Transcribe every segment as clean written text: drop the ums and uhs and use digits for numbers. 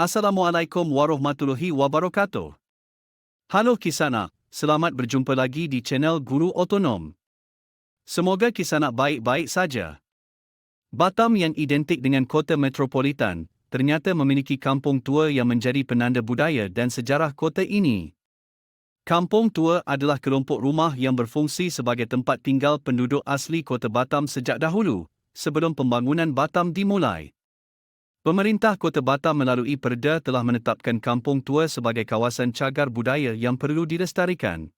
Assalamualaikum warahmatullahi wabarakatuh. Halo Kisanak, selamat berjumpa lagi di channel Guru Otonom. Semoga Kisanak baik-baik saja. Batam yang identik dengan kota metropolitan, ternyata memiliki kampung tua yang menjadi penanda budaya dan sejarah kota ini. Kampung tua adalah kelompok rumah yang berfungsi sebagai tempat tinggal penduduk asli kota Batam sejak dahulu, sebelum pembangunan Batam dimulai. Pemerintah Kota Batam melalui Perda telah menetapkan kampung tua sebagai kawasan cagar budaya yang perlu dilestarikan.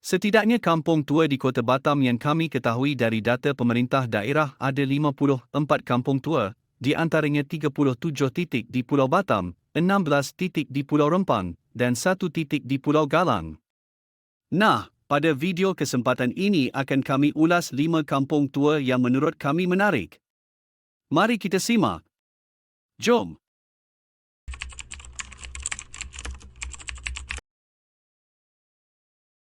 Setidaknya kampung tua di Kota Batam yang kami ketahui dari data pemerintah daerah ada 54 kampung tua, di antaranya 37 titik di Pulau Batam, 16 titik di Pulau Rempang, dan 1 titik di Pulau Galang. Nah, pada video kesempatan ini akan kami ulas 5 kampung tua yang menurut kami menarik. Mari kita simak. Jom.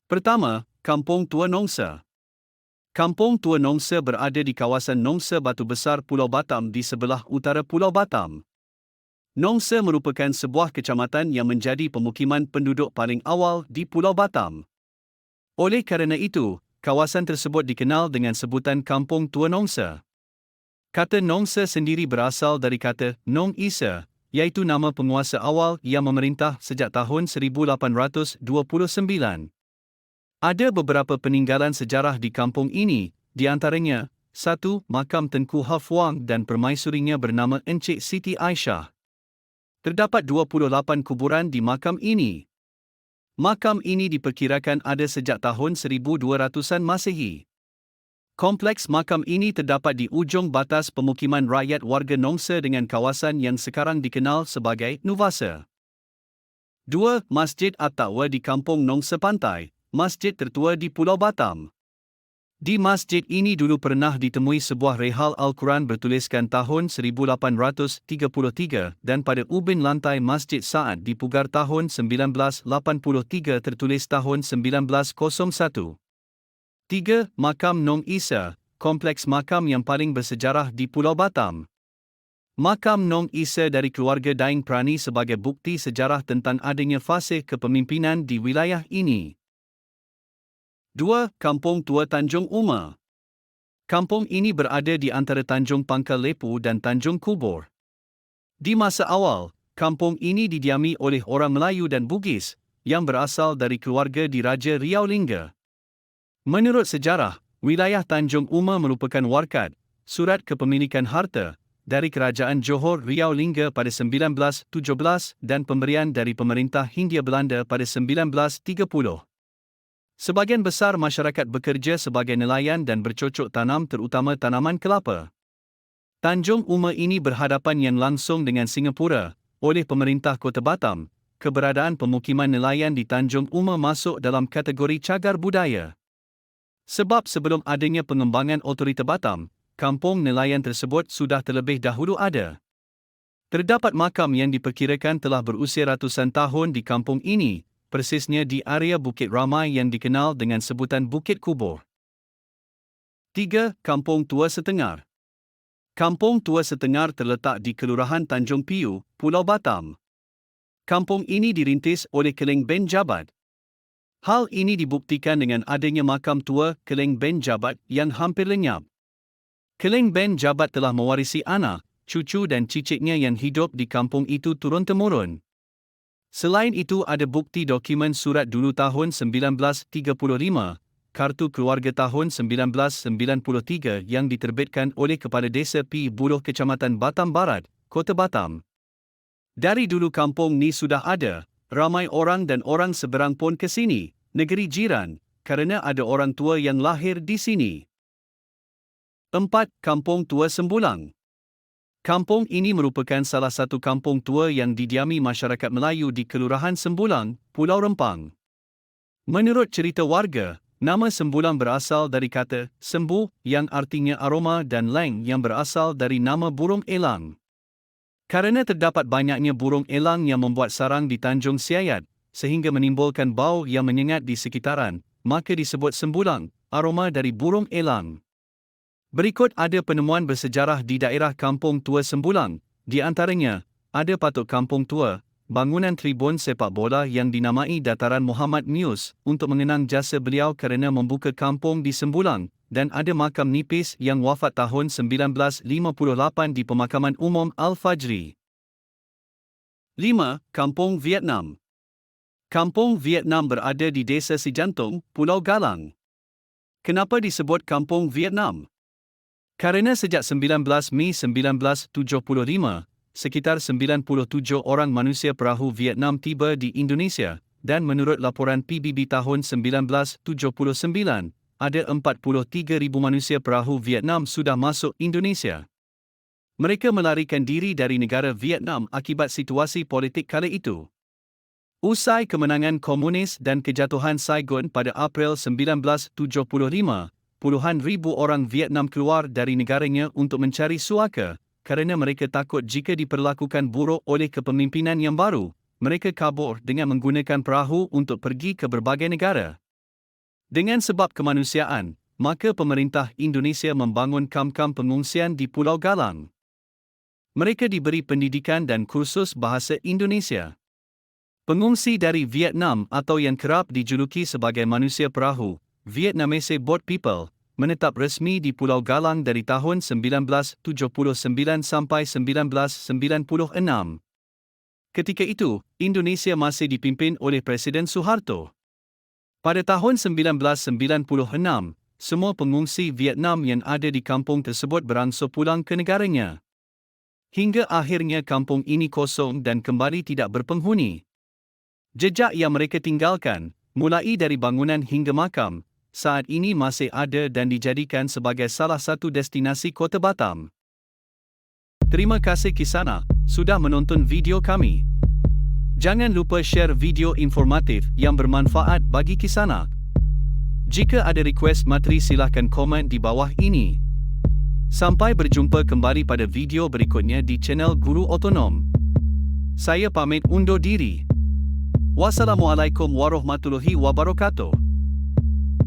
Pertama, Kampung Tua Nongsa. Kampung Tua Nongsa berada di kawasan Nongsa Batu Besar Pulau Batam di sebelah utara Pulau Batam. Nongsa merupakan sebuah kecamatan yang menjadi pemukiman penduduk paling awal di Pulau Batam. Oleh kerana itu, kawasan tersebut dikenal dengan sebutan Kampung Tua Nongsa. Kata Nongsa sendiri berasal dari kata Nong Isa, iaitu nama penguasa awal yang memerintah sejak tahun 1829. Ada beberapa peninggalan sejarah di kampung ini, di antaranya, 1. Makam Tengku Hafwang dan permaisurinya bernama Encik Siti Aisyah. Terdapat 28 kuburan di makam ini. Makam ini diperkirakan ada sejak tahun 1200-an Masehi. Kompleks makam ini terdapat di ujung batas pemukiman rakyat warga Nongsa dengan kawasan yang sekarang dikenal sebagai Nuvasa. 2. Masjid At-Taqwa di Kampung Nongsa Pantai, masjid tertua di Pulau Batam. Di masjid ini dulu pernah ditemui sebuah rehal Al-Quran bertuliskan tahun 1833 dan pada ubin lantai Masjid Sa'ad dipugar tahun 1983 tertulis tahun 1901. 3. Makam Nong Isa, kompleks makam yang paling bersejarah di Pulau Batam. Makam Nong Isa dari keluarga Daing Prani sebagai bukti sejarah tentang adanya fase kepemimpinan di wilayah ini. 2. Kampung Tua Tanjung Uma. Kampung ini berada di antara Tanjung Pangkal Lepu dan Tanjung Kubur. Di masa awal, kampung ini didiami oleh orang Melayu dan Bugis, yang berasal dari keluarga Diraja Riau Lingga. Menurut sejarah, wilayah Tanjung Uma merupakan warkat, surat kepemilikan harta, dari Kerajaan Johor Riau Lingga pada 1917 dan pemberian dari pemerintah Hindia Belanda pada 1930. Sebahagian besar masyarakat bekerja sebagai nelayan dan bercocok tanam terutama tanaman kelapa. Tanjung Uma ini berhadapan yang langsung dengan Singapura, oleh pemerintah Kota Batam. Keberadaan pemukiman nelayan di Tanjung Uma masuk dalam kategori cagar budaya. Sebab sebelum adanya pengembangan otorita Batam, kampung nelayan tersebut sudah terlebih dahulu ada. Terdapat makam yang diperkirakan telah berusia ratusan tahun di kampung ini, persisnya di area Bukit Ramai yang dikenal dengan sebutan Bukit Kubur. 3. Kampung Tua Setengar. Kampung Tua Setengar terletak di Kelurahan Tanjung Piu, Pulau Batam. Kampung ini dirintis oleh Keleng Ben Jabat. Hal ini dibuktikan dengan adanya makam tua Keleng Ben Jabat yang hampir lenyap. Keleng Ben Jabat telah mewarisi anak, cucu dan cicitnya yang hidup di kampung itu turun-temurun. Selain itu ada bukti dokumen surat dulu tahun 1935, kartu keluarga tahun 1993 yang diterbitkan oleh Kepala Desa Pi Buloh Kecamatan Batam Barat, Kota Batam. Dari dulu kampung ni sudah ada. Ramai orang dan orang seberang pun ke sini, negeri jiran, kerana ada orang tua yang lahir di sini. 4. Kampung Tua Sembulang. Kampung ini merupakan salah satu kampung tua yang didiami masyarakat Melayu di Kelurahan Sembulang, Pulau Rempang. Menurut cerita warga, nama Sembulang berasal dari kata sembu yang artinya aroma dan lang yang berasal dari nama burung elang. Kerana terdapat banyaknya burung elang yang membuat sarang di Tanjung Siayat, sehingga menimbulkan bau yang menyengat di sekitaran, maka disebut sembulang, aroma dari burung elang. Berikut ada penemuan bersejarah di daerah Kampung Tua Sembulang, di antaranya, ada patok kampung tua, bangunan tribun sepak bola yang dinamai Dataran Muhammad Mews untuk mengenang jasa beliau kerana membuka kampung di Sembulang, dan ada makam nipis yang wafat tahun 1958 di Pemakaman Umum Al-Fajri. 5. Kampung Vietnam. Kampung Vietnam berada di Desa Sejantung, Pulau Galang. Kenapa disebut Kampung Vietnam? Kerana sejak 19 Mei 1975, sekitar 97 orang manusia perahu Vietnam tiba di Indonesia, dan menurut laporan PBB tahun 1979, ada 43,000 manusia perahu Vietnam sudah masuk Indonesia. Mereka melarikan diri dari negara Vietnam akibat situasi politik kala itu. Usai kemenangan komunis dan kejatuhan Saigon pada April 1975, puluhan ribu orang Vietnam keluar dari negaranya untuk mencari suaka, kerana mereka takut jika diperlakukan buruk oleh kepemimpinan yang baru, mereka kabur dengan menggunakan perahu untuk pergi ke berbagai negara. Dengan sebab kemanusiaan, maka pemerintah Indonesia membangun kam-kam pengungsian di Pulau Galang. Mereka diberi pendidikan dan kursus bahasa Indonesia. Pengungsi dari Vietnam atau yang kerap dijuluki sebagai manusia perahu, Vietnamese Boat People, menetap resmi di Pulau Galang dari tahun 1979 sampai 1996. Ketika itu, Indonesia masih dipimpin oleh Presiden Suharto. Pada tahun 1996, semua pengungsi Vietnam yang ada di kampung tersebut berangsur pulang ke negaranya. Hingga akhirnya kampung ini kosong dan kembali tidak berpenghuni. Jejak yang mereka tinggalkan, mulai dari bangunan hingga makam, saat ini masih ada dan dijadikan sebagai salah satu destinasi Kota Batam. Terima kasih Kisana sudah menonton video kami. Jangan lupa share video informatif yang bermanfaat bagi Kisana. Jika ada request materi silakan komen di bawah ini. Sampai berjumpa kembali pada video berikutnya di channel Guru Otonom. Saya pamit undur diri. Wassalamualaikum warahmatullahi wabarakatuh.